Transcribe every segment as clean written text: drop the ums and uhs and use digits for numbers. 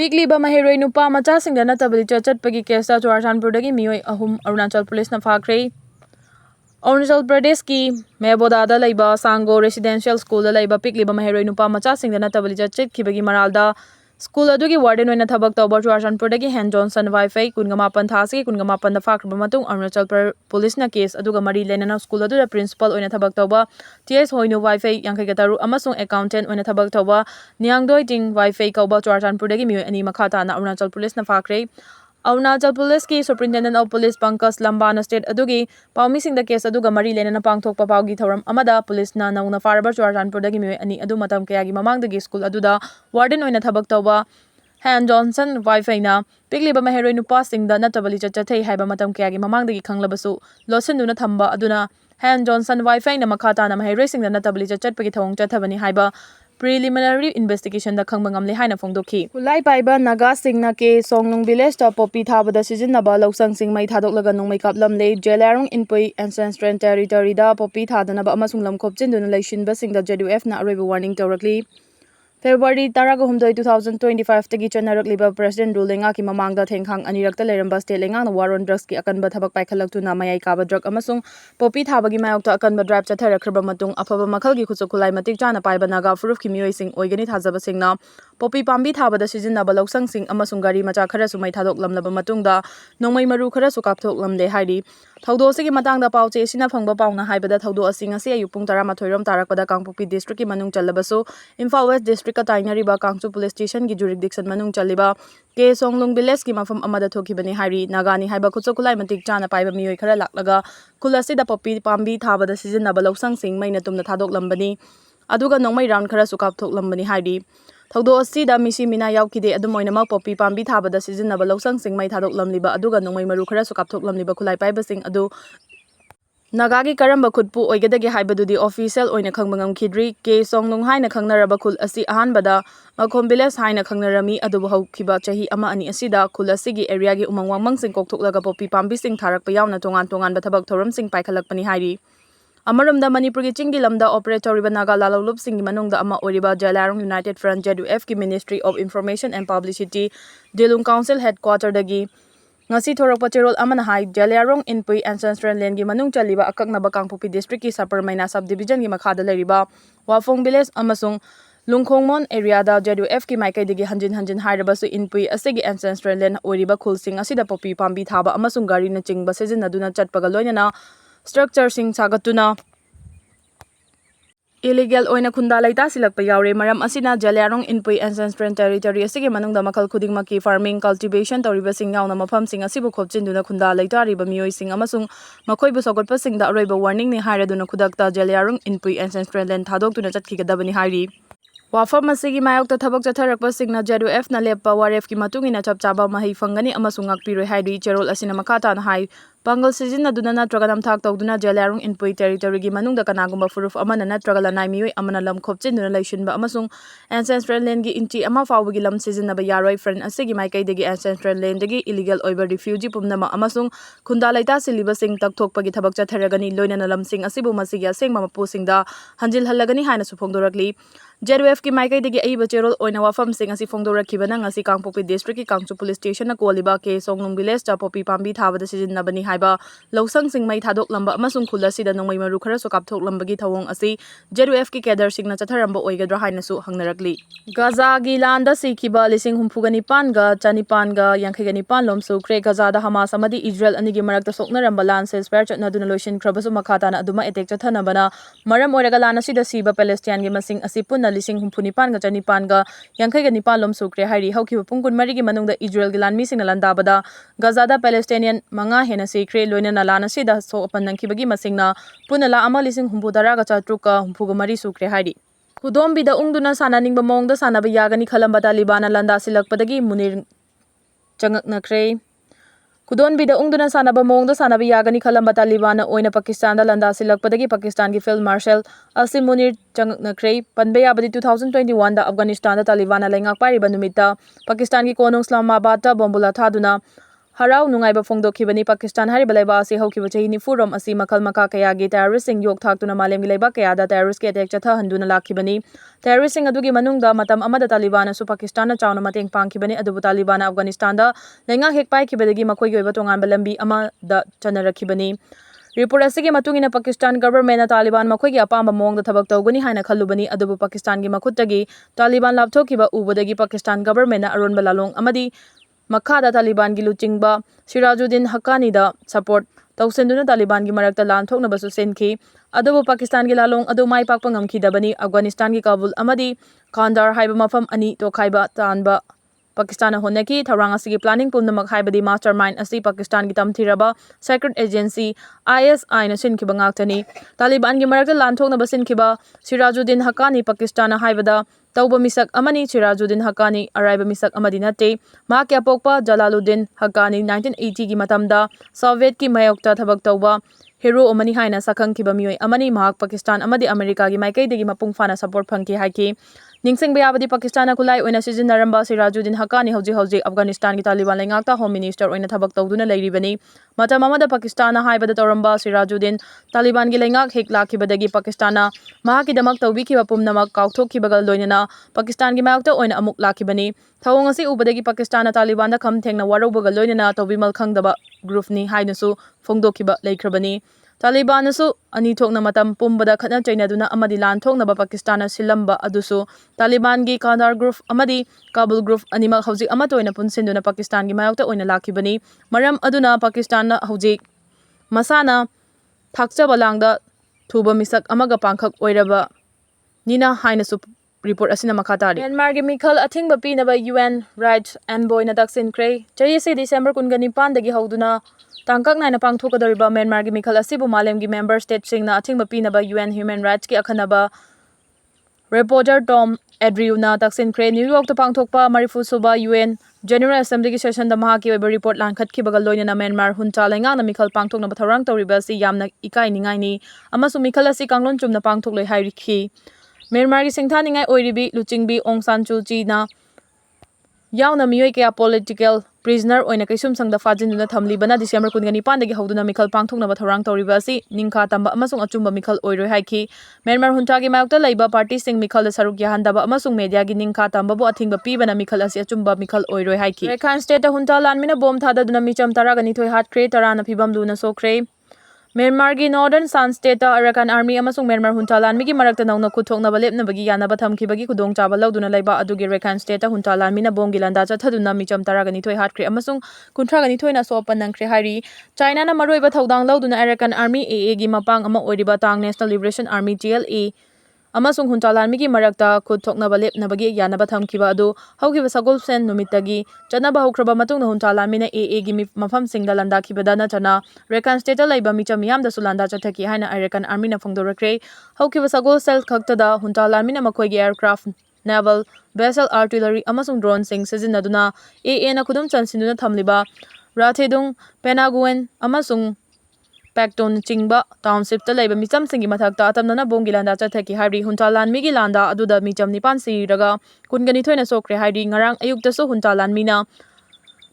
Pigliba Mahiroi Nupa Machasingda Natabali Chatpagi Kesa Churachandpurdagi Meeoi Ahum Arunachal Police na Fakhre. Arunachal Pradesh ki Mebodada Laiba Sango Residential School Laiba Pigliba Mahiroi Nupa Machasingda Natabali Chatkibagi Maralda School adugi warden oina thabak tawba Churachandpurdagi Hen Johnson Wi-Fi Kungamapan Thasi Kungamapan da Fakhre matung Arunachal Police na case aduga mari lenana school adu principal oina thabak tawba TS Hoinu Wi-Fi Yankai Gataru amasung accountant oina thabak tawba Niangdoi Ting Wi-Fi kauba Churachandpurdagi Meeoi ani makhata na Arunachal Police na Fakhre. Arunachal Police ki Superintendent of Police Pankaj Lambana State adugi paumi sing da case aduga mari lenana pangthokpa paugi thoram amada police na nauna faraba Churachandpurdagi Meeoi ani adu matam kayagi mamangdagi school aduda warden oina thabak tawba Hen Johnson Wi-Fi na Pigliba Mahiroi Nupa singda natabali chathei haiba matam kayagi mamangdagi khanglabasu losinduna thamba aduna Hen Johnson Wi-Fi na makhata na Mahiroi singda natabali chatpagi thawong chathabani haiba preliminary investigation da khangba ngamle haina phongdokhi. Khutlai Paibana Naga Singna ke Songlung village ta popi thabada sijinnaba loksang sing mai thadok nongmai kaplamle Jelarong Inpui ancestral territory da popi thadanaba amasung lamkhopchin duna leishinba singda JDF na aroiba warning tawrakli. February 13, 2025 tagi chanarukliba President ruling aki mamangda thengkhang anirakta leramba state lengang na war on drugs ki akanba thabak paikhalaktu mayai kaba drug amasung popi thabagi mayokta akanba drive chatharakhra matung afaba makhalgi Khulai matik chana paiba naga furuf ki Meeoi sing oigani thajaba singna popi pambi thabada sijinnaba loksang sing amasung gari macha khara sumai thadok lamlaba matungda nongmai maru khara su kapthok lamde hairi thaudo sigi matangda pauche sina phangba pauna haibada thaudo asing asi ayupung 12 rom tarakpada Kangpokpi district ki manung challabasu Imphal West district ka tainariba Kangchu police station ki jurisdiction manung chaliba ke Songlung village ki mafam amada thokibani hari nagani haiba Khulai matik chana paiba Meeoi khara laklaga khulasi da popi pambi thabada sijinnaba loksang sing maina tumna thadok lambani aduga nongmai round khara su kapthok lambani hari thaudo asi da misi mina yaukide adumoina mak popi pambi thabada sijinnaba loksang sing mai thadok lamliba aduga nongmai maru khara su kapthok lamliba Khulai paiba sing adu Nagagi karamba khutpu oigadagi haibadudi official oina khangmangam khidri ke Songlung haina khangnaraba khul asi ahanbada makhom village haina khangnarami adubu haukiba chahi ama ani asida khul asigi area gi umang wangmang sing kokthoklaga popi pambi sing tharakpa yauna tongan ba thabak thoram sing paikhalakpani hairi Amarumda Manipur ki chingi lamda operator riba Naga Lalolup sing manungda ama oriba Jelarong United Front JDF ki Ministry of Information and Publicity Dilung Council headquarter dagi ngasi thorakpa cherol amana hai Jelarong Inpui ancestral land gi manung chaliba akaknaba Kangpokpi district ki Sapar Maina subdivision gi makhada leriba Wafong village amasung Lungkhongmon area da JDF ki maikai digi hanjin hairabasu Inpui asigi ancestral land oriba khulsing asida popi pambi thaba amasung gari na chingba sejinaduna chatpaga loinana structure sing sagatuna illegal oina khunda laita silakpa yaure maram asina Jelarong Inpui ancestral territory asigi manungda makhal khudingmaki farming cultivation tawriba sing yauna mafam sing asibu khopchinduna khunda laita riba Meeoi sing amasung makhoibu sogotpa singda aroiba warning ni hairaduna khudakta Jelarong Inpui ancestral land thadoktuna chatkhigedabani hairi Wafam asigi mayokta thabak chatharakpa singna JDF na leppa waref ki matungina chapchaba mahai fangani amasung ngakpiroi hairi cherol asina makhata na hai Pangal sijinnaduna natraga namthak tawduna Jelarong Inpui territory gi manungda kanagumba furuf amana natraga lanai Meeoi amana lam khopchinuna leishinba amasung ancestral land gi inchi ama fawgi lam sijinnaba yaroi friend asigi maikai degi ancestral land degi illegal oiba refugee pumnama amasung khunda laita siliba sing takthokpa gi thabak chatharagani loinana lam sing asibu masigi asengma mapu singda hanjil hallagani haina su phongdorakli JDF ki maikai degi aiba cherol oina wafam sing asi phongdorakhibana ngasi Kangpokpi district ki Kangchu police station na koliba ke Songlung village ta popi pambi thabada sijinnabani haiba loksang sing mai thadok lamba amasung khulasi da nongmai maru khara so kapthok lambagi thawong asi JDF ki cadre singna chatharamba oigadra haina su hangnarakli Gaza gi landa sikiba lising humphugani pan ga chanipan ga yankhegani pan lom sukre Gaza da Hamas amadi Israel anigi marakta soknaramba lan ceasefire chatnaduna loishin khrabasu makhata na aduma attack chathanabana maram oiraga lana sida siba Palestine gi masing asi punna lising humphunipan ga chanipan ga yankhegani pan lom sukre hairi haukiba pungkun mari gi manungda Israel gi lanmi singna landabada Gaza da Palestinian manga hena sikre loinana lana sida so panangkibagi masingna punala ama lising humpudara ga chatruka humpuga mari sukre hairi Kudombida ungduna sananingba mongda sanaba yagani khalamba Talibana landa silakpadagi munir changaknakre Kudonbida ungduna sanaba mongda sanaba yagani khalamba Talibana oina Pakistan da landa silakpadagi Pakistan ki Field Marshal Asim Munir changaknakre panbe yabadi 2021 da Afghanistan da Talibana laingak pariba numita Pakistan ki konung Islamabad ta bombula thaduna harau nungaiba phongdokhibani Pakistan hariba laiba asi haukiba chahi nifurom asi makhal makha kayagi terrorist sing yok thaktuna malemgi laiba kayada terrorist ke attack chatha handuna lakhibani terrorist sing adugi manungda matam amada Taliban su Pakistan na chawna mateng pangkhibani adubu Taliban Afghanistan da lenga hek pai khibadagi makhoi gi oiba tongan balambi ama da chanarakhibani report asigi matungina Pakistan government na Taliban makhoi gi apamba mong da thabak tawgani haina khallubani adubu Pakistan gi makhuttagi Taliban lapthokiba ubadagi Pakistan government na aron balalong amadi Makhada Taliban gi luchingba Sirajuddin Haqqani da support tawsenduna Taliban gi marakta lan thokna basu senki adubu Pakistan gi lalong adu mai pakpa ngamkhidabani Afghanistan gi Kabul amadi Kandahar haiba mafam ani to khaiba tanba Pakistan honaki tharang asigi planning pumnamak haibadi mastermind asi Pakistan gi tamthiraba secret agency ISI na sinkhiba ngaktani Taliban gi marakta lan thokna basinkhiba Sirajuddin Haqqani Pakistan haibada tauba misak amani Sirajuddin Haqqani araiba misak amadi nate ma kya pokpa Jalaluddin Haqqani 1980 gi matamda Soviet ki mayokta thabak tauba hero amani haina sakhangkiba mioi amani mahak Pakistan amadi America gi maikai degi mapung fana support phangki haiki ningsing bayabadi Pakistan Khulai oina sizinaramba Sirajuddin Haqqani hauji Afghanistan gi Taliban lengakta home minister oina thabak tawduna leiribani matam amada Pakistan haibada tawramba Sirajuddin Taliban gi lengak hek lakhibadagi Pakistan mahaki damak tawbikiba pumnamak kauthokkibagal loinana Pakistan gi mayokta oina amuk lakhibani thawong asi ubadagi Pakistan Taliban da kham thengna warobagal loinana tawbimal khangdaba group ni hainasu phongdokkiba leikrabani Taliban su ani thokna matam pumbada khatna chainaduna amadi lan thoknaba Pakistan silamba adusu Taliban gi Kandahar group amadi Kabul group animal hauji amatoina punsinduna Pakistan gi mayokta oina lakhibani maram aduna Pakistan na hauji masana thakchaba langda thuba misak amaga pangkhak oiraba nina hainasu report asina makhatari Myanmar gi mikhal athingba pinaba UN rights envoy na Neisnkhre chahi December 19 dagi hauduna tangkak naina pangthokadariba Myanmar gi mikhal asibu malemgi member state singna athingba pinaba UN human rights ki akhanaba reporter Tom Edriuna Neisnkhre New York ta pangthokpa marifu suba UN General Assembly gi session da mahaki oiba report lankhatki bagal loina Myanmar huncha lenga na mikhal pangthokna batharang toriba si yamna ikai ningai ni amasu mikhal asi kanglon chumna pangthokloi hairikhi Myanmar gi singtha ningai oiribi luchingbi Aung San Suu Kyi na yauna mioi kaya political prisoner oina kaisum sangda fajinduna thamlibana December 19 dagi hauduna mikhal pangthokna batharang toriba asi ningkha tamba amasung achumba mikhal oiroi haiki Myanmar huncha gi mayokta laiba party sing mikhal da saruk yahandaba amasung media gi ningkha tamba bo athingba pibana mikhal asi achumba mikhal oiroi haiki Rakhine state da huncha lanmina bom thada duna micham tara gani thoi hatkre tara na phibam luna sokre Myanmar gi Northern San State Arakan Army amasung Myanmar huncha lanmi gi marakta nauna khuthokna balepna bagi yanaba thamkhibagi khudong chaba lauduna laiba adugi Rakhine State huncha lanmi na bomgi landa chathaduna micham taragani thoi hatkre amasung kunthra gani thoi na sopa nangkhre hari China na maroiba thodang lauduna Arakan Army AA gi mapang ama oiriba Tang National Liberation Army TLA amasung huncha lanmi gi marakta khuthokna balepna bagi yanaba thamkhiba adu haukiba sagol sen numitagi chanaba haukraba matungna huncha lanmi na AA gi mafam singda landa khibada na chana Rakhine State laiba micham yam da sulanda chathaki haina Arakan Army na phongdorakre haukiba sagol sel khaktada huncha lanmi na makoi gi aircraft naval vessel artillery amasung drone sing sizinaduna AA na khudum chansinuna thamliba Rathedung Penaguen amasung Pacton chingba township ta laiba micham singi mathakta atamna bomgi landa chathaki hari huncha lanmi gi landa aduda micham nipan siraga kungani thoina sokre hari ngarang ayukta su huncha lanmi na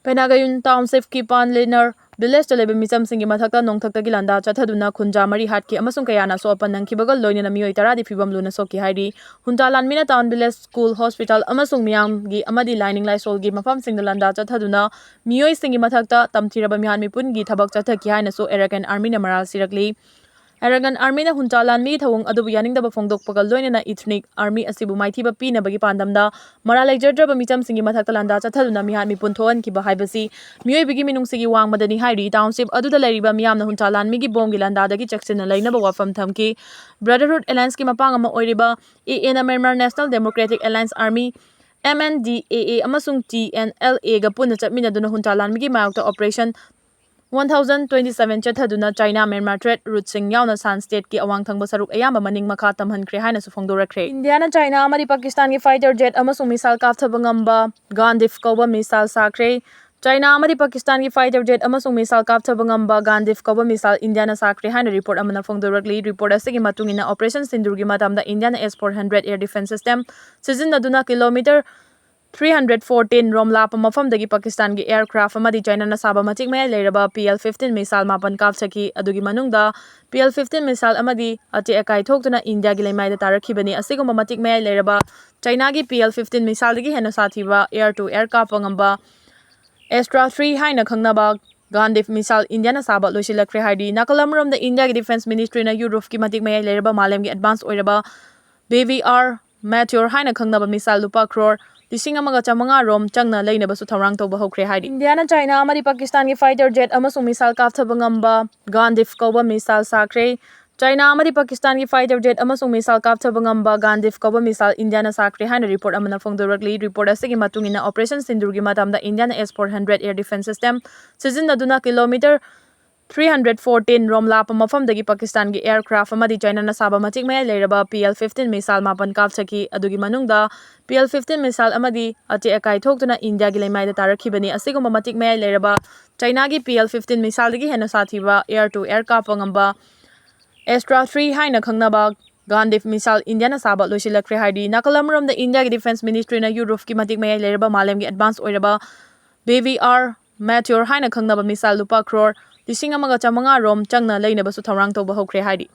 Penagayun township ki pan lenar village ta laiba micham singi mathakta nongthakta gi landa chathaduna khunja mari hatki amasung kayana so apan nangkibagal loina mioi taradi phibam luna soki hari huncha lanmi na town village school hospital amasung miyam gi amadi lining laisol gi mafam singda landa chathaduna mioi singi mathakta tamthiraba mihan mipun gi thabak chathaki haina so Arakan Army na maral sirakli Arakan Army na huncha lanmi thawong adubu yaningdaba phongdokpagal loina na ethnic army asibu maithiba pina bagi pandamda maral laijardraba micham singi mathakta landa chathaduna mihan mipun thoan ki bahaibasi mioi bigi minung sigi wangmadani hairi township aduda lairiba miyamna huncha lanmi gi bomgi landa dagi chaksin lainaba wafam thamki Brotherhood Alliance ki mapang ama oiriba AA na Myanmar National Democratic Alliance Army MNDAA amasung TNLA ga punna chapminaduna huncha lanmi gi mayokta operation 1027 chathaduna China Myanmar trade route sing yauna San State ki awang thangba saruk ayamba maning makha tamhankre haina su phongdorakre India na China amadi Pakistan gi fighter jet amasung missile kapthaba ngamba Gandif kauba missile sakre China amadi Pakistan gi fighter jet amasung missile kapthaba ngamba Gandif kauba missile India na sakre haina report amana phongdorakli report asigi matungina operation Sindur gi matamda India na S400 air defense system sizinaduna kilometer 314 rom lapa mafamdagi Pakistan gi aircraft amadi China na saba matik mayai leiraba PL-15 missile mapan kapsaki adugi manungda PL-15 missile amadi ate akai thoktuna India gi leimai da tarakhibani asigumba matik mayai leiraba China gi PL-15 missile gi hena sathiba air to air kapangamba Astra 3 haina khangnaba Gandif missile India na saba loisilakre haidi nakalamrom da India gi defense ministry na Europe gi matik mayai leiraba malem gi advance oiraba BVR Meteor haina khangnaba missile lupa crore Lising amaga chamanga rom changna leina basu thaurang tawba hokre haidi India na China amadi Pakistan gi fighter jet amasung missile kapthaba ngamba Gandif kauba missile sakre China amadi Pakistan gi fighter jet amasung missile kapthaba ngamba Gandif kauba missile India na sakre haina report amana phongdorakli report asigi matungina operation sindur gi matamda India na S-400 air defense system sizinaduna kilometer 314 rom lapa mafamdagi Pakistan gi aircraft amadi China na saba matik mayai leiraba PL-15 missile mapan kapsaki adugi manungda PL-15 missile amadi ate akai thoktuna India gi leimai da tarakhibani asigumba matik mayai leiraba China gi PL-15 missile gi hena sathiba air to air kapangamba Astra 3 haina khangnaba Gandif missile India na saba loisilakre haidi nakalamrom da India gi defense ministry na Europe gi matik mayai leiraba malem gi advance oiraba BVR Meteor haina khangnaba missile lupa crore Lising amaga chamanga rom changna leina basu thaurang tawba hokre haidi